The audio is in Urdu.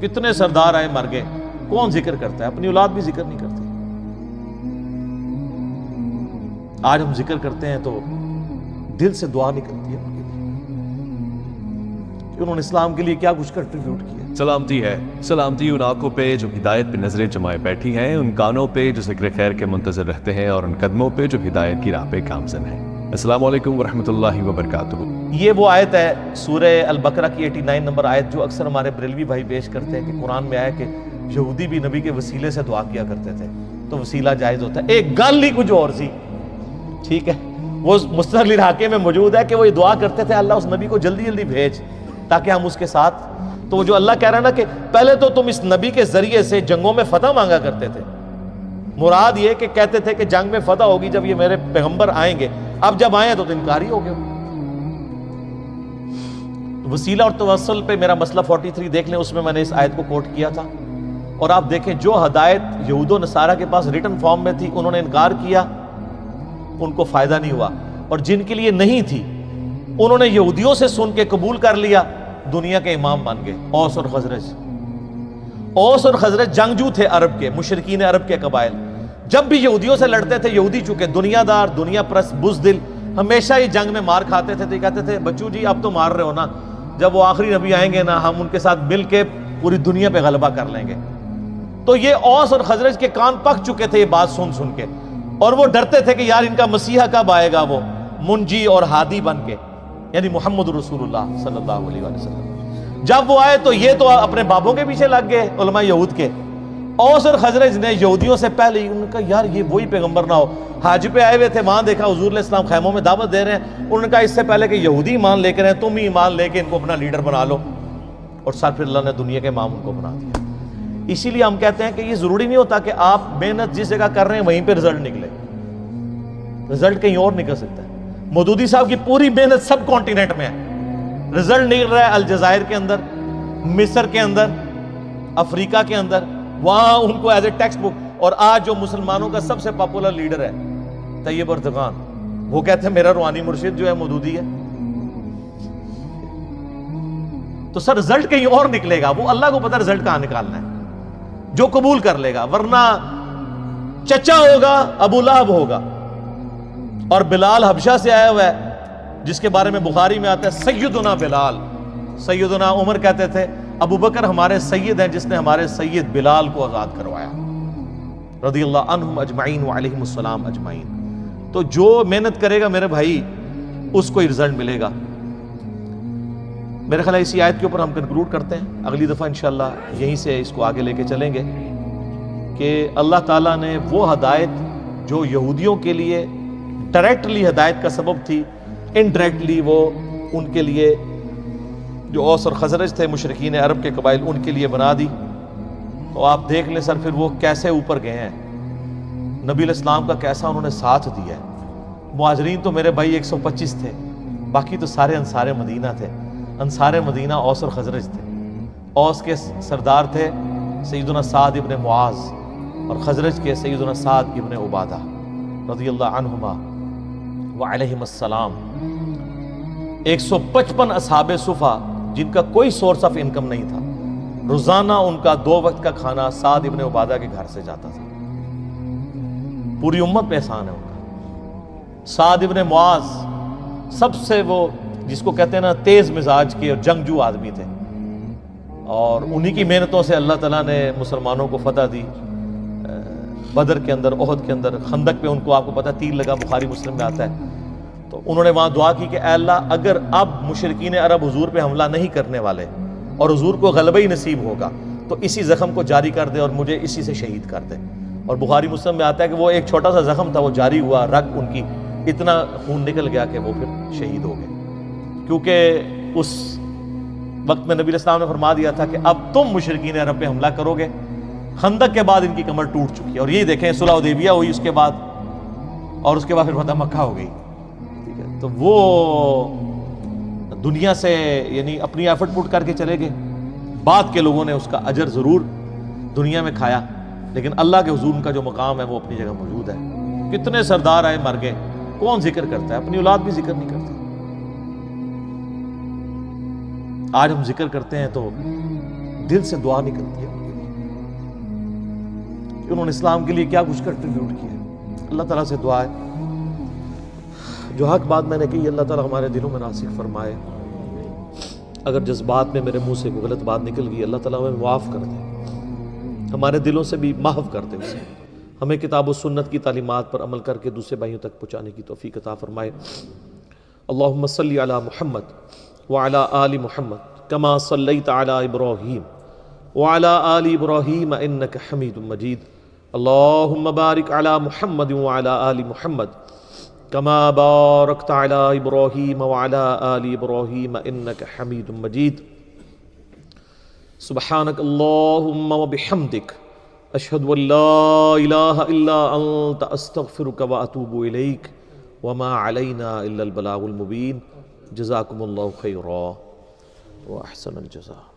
کتنے سردار آئے مر گئے، کون ذکر کرتا ہے؟ اپنی اولاد بھی ذکر نہیں کرتی۔ آج ہم ذکر کرتے ہیں تو دل سے دعا نکلتی ہے ان کے لیے کہ انہوں نے اسلام کے لیے کیا کچھ کنٹریبیوٹ کیا۔ سلامتی ہے، سلامتی ان آنکھوں پہ جو ہدایت پہ نظریں جمائے بیٹھی ہیں، ان کانوں پہ جو ذکر خیر کے منتظر رہتے ہیں، اور ان قدموں پہ جو ہدایت کی راہ پہ گامزن ہیں۔ السلام علیکم ورحمۃ اللہ وبرکاتہ۔ یہ وہ آیت ہے سورہ البقرہ کی 89 نمبر آیت جو اکثر ہمارے بریلوی بھائی پیش کرتے ہیں کہ قرآن میں آیا کہ یہودی بھی نبی کے وسیلے سے دعا کیا کرتے تھے، تو وسیلہ جائز ہوتا ہے۔ ایک گل ہی کچھ اور سی، ٹھیک ہے، وہ مستقل علاقے میں موجود ہے کہ وہ یہ دعا کرتے تھے اللہ اس نبی کو جلدی جلدی بھیج تاکہ ہم اس کے ساتھ۔ تو وہ جو اللہ کہہ رہا ہے نا کہ پہلے تو تم اس نبی کے ذریعے سے جنگوں میں فتح مانگا کرتے تھے، مراد یہ کہ کہتے تھے کہ جنگ میں فتح ہوگی جب یہ میرے پیغمبر آئیں گے، اب جب آئے تو انکاری ہو گئے۔ وسیلہ اور توسل پہ میرا مسئلہ 43 دیکھ لیں، اس میں میں نے اس آیت کو کوٹ کیا تھا، اور آپ دیکھیں جو ہدایت یہود و نصارہ کے پاس ریٹن فارم میں تھی انہوں نے انکار کیا، ان کو فائدہ نہیں ہوا، اور جن کے لیے نہیں تھی انہوں نے یہودیوں سے سن کے قبول کر لیا، دنیا کے امام بن گئے۔ اوس اور خزرج، اوس اور خزرج جنگجو تھے عرب کے، مشرکین عرب کے قبائل، جب بھی یہودیوں سے لڑتے تھے، یہودی چونکہ دنیا دار، دنیا پرست، بزدل، ہمیشہ ہی جنگ میں مار کھاتے تھے، تو یہ کہتے تھے بچو جی اب تو مار رہے ہو نا، جب وہ آخری نبی آئیں گے نا ہم ان کے ساتھ مل کے پوری دنیا پہ غلبہ کر لیں گے۔ تو یہ اوس اور خزرج کے کان پک چکے تھے یہ بات سن سن کے، اور وہ ڈرتے تھے کہ یار ان کا مسیحا کب آئے گا وہ منجی اور ہادی بن کے، یعنی محمد رسول اللہ صلی اللہ علیہ وسلم۔ جب وہ آئے تو یہ تو اپنے بابوں کے پیچھے لگ گئے علماء یہود کے۔ اوس اور خزرج نے یہودیوں سے پہلے ہی انہوں نے کہا یار یہ وہی پیغمبر نہ ہو، حج پہ آئے ہوئے تھے، وہاں دیکھا حضور علیہ السلام خیموں میں دعوت دے رہے ہیں، انہوں نے کہا اس سے پہلے کہ یہودی ایمان لے کر ہیں تم ہی ایمان لے کے ان کو اپنا لیڈر بنا لو، اور سر پھر اللہ نے دنیا کے امام ان کو بنا دیا۔ اسی لیے ہم کہتے ہیں کہ یہ ضروری نہیں ہوتا کہ آپ محنت جس جگہ کر رہے ہیں وہیں پہ رزلٹ نکلے، رزلٹ کہیں اور نکل سکتا ہے۔ مودودی صاحب کی پوری محنت سب کانٹیننٹ میں ہے، رزلٹ نکل رہا ہے الجزائر کے اندر، مصر کے اندر، افریقہ کے اندر، وہاں ان کو ایز اے ٹیکسٹ بک۔ اور آج جو مسلمانوں کا سب سے پاپولر لیڈر ہے طیب اردگان، وہ کہتے ہیں میرا روحانی مرشد جو ہے مودودی ہے۔ تو سر رزلٹ کہیں اور نکلے گا، وہ اللہ کو پتہ رزلٹ کہاں نکالنا ہے، جو قبول کر لے گا، ورنہ چچا ہوگا ابو لہب ہوگا۔ اور بلال حبشہ سے آیا ہوا ہے جس کے بارے میں بخاری میں آتا ہے سیدنا بلال، سیدنا عمر کہتے تھے ابو بکر ہمارے سید ہیں جس نے ہمارے سید بلال کو آزاد کروایا، رضی اللہ عنہم اجمعین وعلیہم السلام اجمعین۔ تو جو محنت کرے گا میرے بھائی اس کو ہی رزلٹ ملے گا۔ میرے خیال ہے اسی آیت کے اوپر ہم کنکلوڈ کرتے ہیں، اگلی دفعہ انشاءاللہ یہیں سے اس کو آگے لے کے چلیں گے کہ اللہ تعالیٰ نے وہ ہدایت جو یہودیوں کے لیے ڈائریکٹلی ہدایت کا سبب تھی، انڈائریکٹلی وہ ان کے لیے جو اوس اور خزرج تھے مشرکین عرب کے قبائل ان کے لیے بنا دی۔ تو آپ دیکھ لیں سر پھر وہ کیسے اوپر گئے ہیں، نبی علیہ السلام کا کیسا انہوں نے ساتھ دیا ہے۔ مہاجرین تو میرے بھائی 125 تھے، باقی تو سارے انصار مدینہ تھے۔ انصار مدینہ اوس اور خزرج تھے، اوس کے سردار تھے سیدنا سعد ابن معاذ، اور خزرج کے سیدنا سعد ابن عبادہ رضی اللہ عنہما وعلیہم السلام۔ 155 اصحاب صفا جن کا کوئی سورس آف انکم نہیں تھا، روزانہ ان کا 2 وقت کا کھانا سعد ابن عبادہ کے گھر سے جاتا تھا۔ پوری امت پہ احسان ہے ان کا۔ سعد ابن معاذ سب سے وہ جس کو کہتے ہیں نا تیز مزاج کے اور جنگجو آدمی تھے، اور انہی کی محنتوں سے اللہ تعالیٰ نے مسلمانوں کو فتح دی۔ بدر کے اندر، احد کے اندر، خندق پہ ان کو آپ کو پتہ تیر لگا، بخاری مسلم میں آتا ہے۔ تو انہوں نے وہاں دعا کی کہ اے اللہ اگر اب مشرکین عرب حضور پہ حملہ نہیں کرنے والے اور حضور کو غلبہ ہی نصیب ہوگا تو اسی زخم کو جاری کر دے اور مجھے اسی سے شہید کر دے۔ اور بخاری مسلم میں آتا ہے کہ وہ ایک چھوٹا سا زخم تھا، وہ جاری ہوا، رگ ان کی اتنا خون نکل گیا کہ وہ پھر شہید ہو گئے، کیونکہ اس وقت میں نبی علیہ السلام نے فرما دیا تھا کہ اب تم مشرکین عرب پہ حملہ کرو گے۔ خندق کے بعد ان کی کمر ٹوٹ چکی ہے، اور یہی دیکھیں صلح حدیبیہ ہوئی اس کے بعد، اور اس کے بعد پھر فتح مکہ ہو گئی۔ ٹھیک ہے، تو وہ دنیا سے یعنی اپنی ایفرٹ پٹ کر کے چلے گئے، بعد کے لوگوں نے اس کا اجر ضرور دنیا میں کھایا، لیکن اللہ کے حضور ان کا جو مقام ہے وہ اپنی جگہ موجود ہے۔ کتنے سردار آئے مر گئے، کون ذکر کرتا ہے؟ اپنی اولاد بھی ذکر نہیں کرتی۔ آج ہم ذکر کرتے ہیں تو دل سے دعا نکلتی ہے کہ انہوں نے اسلام کے لیے کیا کچھ کنٹریبیوٹ کیا. اللہ تعالیٰ سے دعا ہے جو حق بات میں نے کہی اللہ تعالیٰ ہمارے دلوں میں راسخ فرمائے. اگر جذبات میں میرے منہ سے کوئی غلط بات نکل گئی اللہ تعالیٰ ہمیں معاف کر دے, ہمارے دلوں سے بھی محو کر دے اسے. ہمیں کتاب و سنت کی تعلیمات پر عمل کر کے دوسرے بھائیوں تک پہنچانے کی توفیق عطا فرمائے. اللہم صلی علی محمد وعلی آل محمد کما صلیت علی ابراہیم وعلی آل ابراہیم انک حمید مجید. اللہم بارک علی محمد وعلی آل محمد کما بارکت علی ابراہیم وعلی آل ابراہیم انک حمید مجید. سبحانک اللہم وبحمدک اشہد ان لا الہ الا انت استغفرک واتوب الیک وما علینا الا البلاغ المبین. جزاکم اللہ خیرا واحسن الجزاء.